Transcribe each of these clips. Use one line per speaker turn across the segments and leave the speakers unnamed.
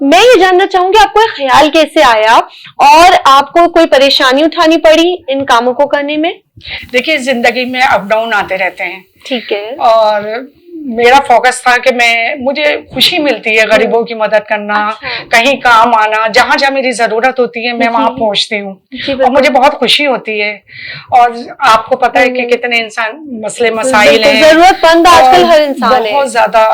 میں یہ جاننا چاہوں گی آپ کو یہ خیال کیسے آیا اور آپ کو کوئی پریشانی اٹھانی پڑی ان کاموں کو کرنے میں؟
دیکھیے زندگی میں اپ ڈاؤن آتے رہتے ہیں،
ٹھیک ہے،
اور میرا فوکس تھا کہ مجھے خوشی ملتی ہے غریبوں کی مدد کرنا، کہیں کام آنا، جہاں جہاں میری ضرورت ہوتی ہے میں وہاں پہنچتی ہوں اور مجھے بہت خوشی ہوتی ہے. اور آپ کو پتا ہے کہ کتنے انسان مسئلے مسائل ہیں،
ضرورت مند آج کل ہر انسان ہے،
بہت زیادہ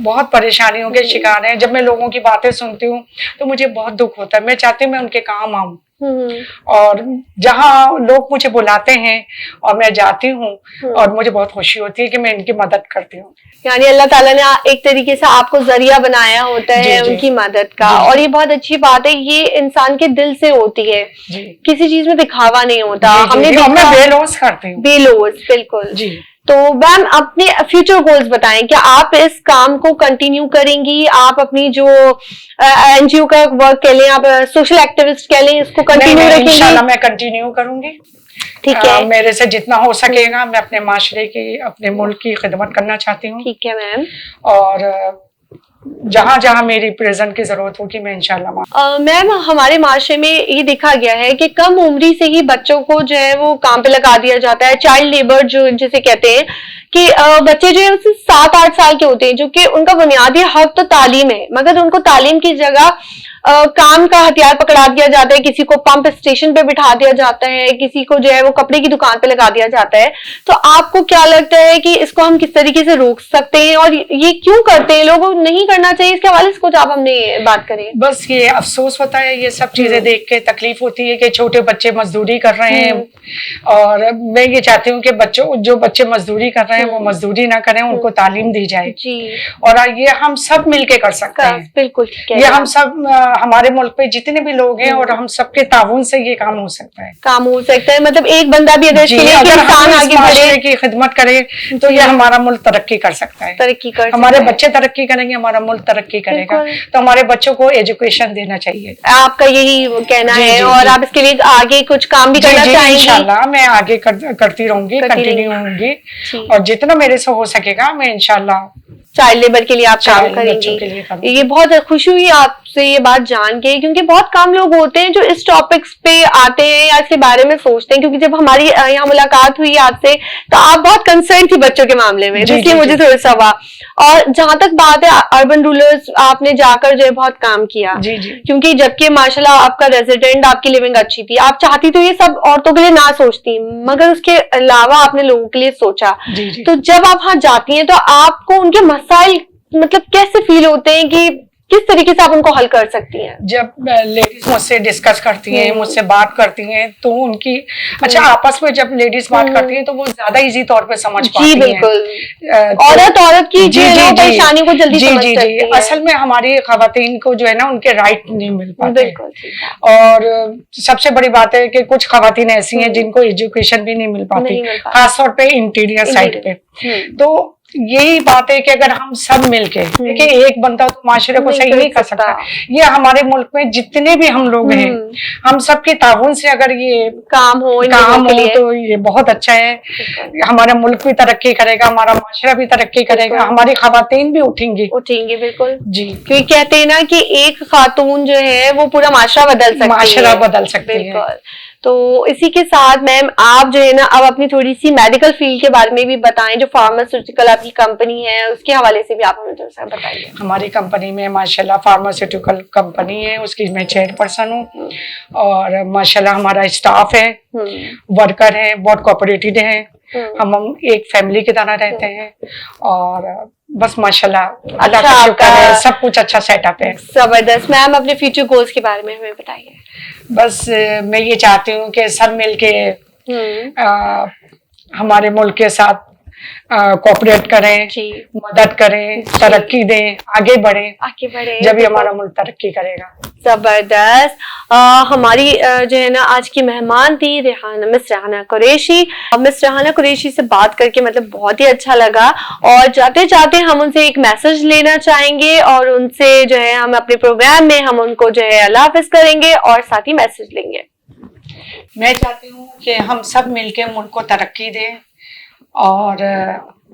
بہت پریشانیوں کے شکار ہیں. جب میں لوگوں کی باتیں سنتی ہوں تو مجھے بہت دکھ ہوتا ہے. میں چاہتی ہوں میں ان کے کام آؤں، اور جہاں لوگ مجھے بلاتے ہیں اور میں جاتی ہوں اور مجھے بہت خوشی ہوتی ہے کہ میں ان کی مدد کرتی ہوں.
یعنی اللہ تعالیٰ نے ایک طریقے سے آپ کو ذریعہ بنایا ہوتا ہے ان کی مدد کا، اور یہ بہت اچھی بات ہے. یہ انسان کے دل سے ہوتی ہے، کسی چیز میں دکھاوا نہیں ہوتا. ہم نے
میں بے لوث کرتی ہوں،
بے لوث، بالکل. تو میم اپنے فیوچر گولز بتائیں، کیا آپ اس کام کو کنٹینیو کریں گی؟ آپ اپنی جو این جی او کا ورک کہہ لیں، آپ سوشل ایکٹیوسٹ کہہ لیں، اس کو کنٹینیو رکھیں گی؟
انشاءاللہ میں کنٹینیو کروں گی.
ٹھیک ہے،
میرے سے جتنا ہو سکے گا میں اپنے معاشرے کی، اپنے ملک کی خدمت کرنا چاہتی ہوں.
ٹھیک ہے میم.
اور جہاں جہاں میری پریزنٹ کی ضرورت ہوگی میں انشاءاللہ.
میم ہمارے معاشرے میں یہ دیکھا گیا ہے کہ کم عمری سے ہی بچوں کو جو ہے وہ کام پہ لگا دیا جاتا ہے. چائلڈ لیبر جو جسے کہتے ہیں کہ بچے جو ہے 7-8 سال کے ہوتے ہیں، جو کہ ان کا بنیادی حق تو تعلیم ہے، مگر ان کو تعلیم کی جگہ کام کا ہتھیار پکڑا دیا جاتا ہے. کسی کو پمپ اسٹیشن پہ بٹھا دیا جاتا ہے، کسی کو جو ہے وہ کپڑے کی دکان پہ لگا دیا جاتا ہے. تو آپ کو کیا لگتا ہے کہ اس کو ہم کس طریقے سے روک سکتے ہیں، اور یہ کیوں کرتے ہیں لوگوں کو نہیں کرنا چاہیے؟ اس کے حوالے سے کچھ آپ ہم نے بات کریں.
بس یہ افسوس ہوتا ہے، یہ سب چیزیں دیکھ کے تکلیف ہوتی ہے کہ چھوٹے بچے مزدوری کر رہے ہیں. اور میں یہ چاہتی ہوں کہ جو بچے مزدوری کر رہے ہیں وہ مزدوری نہ کریں، ان کو تعلیم دی جائے. اور یہ ہم سب مل کے کر سکتے ہیں.
بالکل،
یہ ہم سب، ہمارے ملک پہ جتنے بھی لوگ ہیں اور ہم سب کے تعاون سے یہ کام ہو سکتا ہے.
مطلب ایک بندہ بھی
اگر ہم اس معاشرے کی خدمت کریں تو یہ ہمارا ملک ترقی کر سکتا ہے. ہمارے بچے ترقی کریں گے، ہمارا ملک ترقی کرے گا. تو ہمارے بچوں کو ایجوکیشن دینا چاہیے.
آپ کا یہی کہنا ہے، اور آپ اس کے لیے آگے کچھ کام بھی کرنا چاہیں گے؟
انشاءاللہ میں آگے کرتی رہوں گی، کنٹینیو ہوں گی، اور جتنا میرے سے ہو سکے گا میں انشاءاللہ
چائلڈ لیبر کے لیے آپ کام کریں گی. یہ بہت خوشی ہوئی آپ سے یہ بات جان کے، کیونکہ بہت کم لوگ ہوتے ہیں جو اس ٹاپکس پہ آتے ہیں یا اس کے بارے میں سوچتے ہیں. کیونکہ جب ہماری یہاں ملاقات ہوئی آپ سے تو آپ بہت کنسرن تھی بچوں کے معاملے میں، اس لیے مجھے تھوڑا سا ہوا. اور جہاں تک بات ہے اربن رولرز، آپ نے جا کر جو ہے بہت کام کیا، کیونکہ جبکہ ماشاءاللہ آپ کا ریزیڈنٹ، آپ کی لیونگ اچھی تھی، آپ چاہتی تو یہ سب عورتوں کے لیے نہ سوچتی، مگر اس کے علاوہ آپ نے لوگوں کے لیے سوچا. تو جب آپ وہاں جاتی ہیں تو آپ کو ان کے مسائل مطلب کیسے فیل ہوتے ہیں کہ کس طریقے سے آپ ان کو حل کر سکتی ہیں؟
جب لیڈیز مجھ سے ڈسکس کرتی ہیں، مجھ سے بات کرتی ہیں، تو ان کی آپس میں جب لیڈیز بات کرتی ہیں تو وہ زیادہ ایزی طور پہ سمجھ پاتی ہیں.
جی بالکل، عورت کی پریشانی کو جلدی سمجھ سکتی ہے.
اصل میں ہماری خواتین کو جو ہے نا ان کے رائٹ نہیں مل پاتے. اور سب سے بڑی بات ہے کہ کچھ خواتین ایسی ہیں جن کو ایجوکیشن بھی نہیں مل پاتی، خاص طور پہ انٹیریئر سائڈ پہ. تو یہی بات ہے کہ اگر ہم سب مل کے، دیکھیں ایک بندہ تو معاشرے کو صحیح نہیں کر سکتا. یہ ہمارے ملک میں جتنے بھی ہم لوگ ہیں، ہم سب کے تعاون سے اگر یہ کام ہو تو یہ بہت اچھا ہے. ہمارا ملک بھی ترقی کرے گا، ہمارا معاشرہ بھی ترقی کرے گا، ہماری خواتین بھی اٹھیں گی. بالکل جی، کیونکہ
کہتے ہیں نا کہ ایک خاتون جو ہے وہ پورا معاشرہ بدل سکتی ہے. تو اسی کے ساتھ میم آپ جو ہے نا اب اپنی تھوڑی سی میڈیکل فیلڈ کے بارے میں بھی بتائیں. جو فارماسیوٹیکل آپ کی کمپنی ہے اس کے حوالے سے بھی آپ ہمیں تھوڑا سا بتائیے.
ہماری کمپنی میں ماشاءاللہ فارماسیوٹیکل کمپنی ہے، اس کی میں چیئرپرسن ہوں. اور ماشاءاللہ ہمارا اسٹاف ہے، ورکر ہے، بہت کوآپریٹڈ ہیں. ہم ایک فیملی کی طرح رہتے ہیں. اور بس ماشاءاللہ اللہ کا شکر ہے، سب کچھ اچھا سیٹ اپ ہے.
زبردست. میم اپنے فیوچر گولز کے بارے میں ہمیں بتائیے.
بس میں یہ چاہتی ہوں کہ سب مل کے ہمارے ملک کے ساتھ کوآپریٹ کریں، مدد کریں، ترقی دیں، آگے بڑھیں، جب یہ ہمارا ملک ترقی کرے گا.
زبردست. ہماری جو ہے نا آج کی مہمان تھی مس ریحانہ قریشی. مس ریحانہ قریشی سے بات کر کے مطلب بہت ہی اچھا لگا. اور جاتے جاتے ہم ان سے ایک میسج لینا چاہیں گے، اور ان سے جو ہے ہم اپنے پروگرام میں ہم ان کو جو ہے اللہ حافظ کریں گے اور ساتھ ہی میسج لیں گے.
میں چاہتی ہوں کہ ہم سب مل کے ملک کو ترقی دیں. اور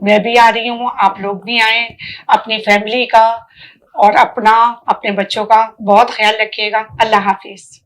میں بھی آ رہی ہوں، آپ لوگ بھی آئیں، اپنی فیملی کا، اور اپنا اپنے بچوں کا بہت خیال رکھیے گا. اللہ حافظ.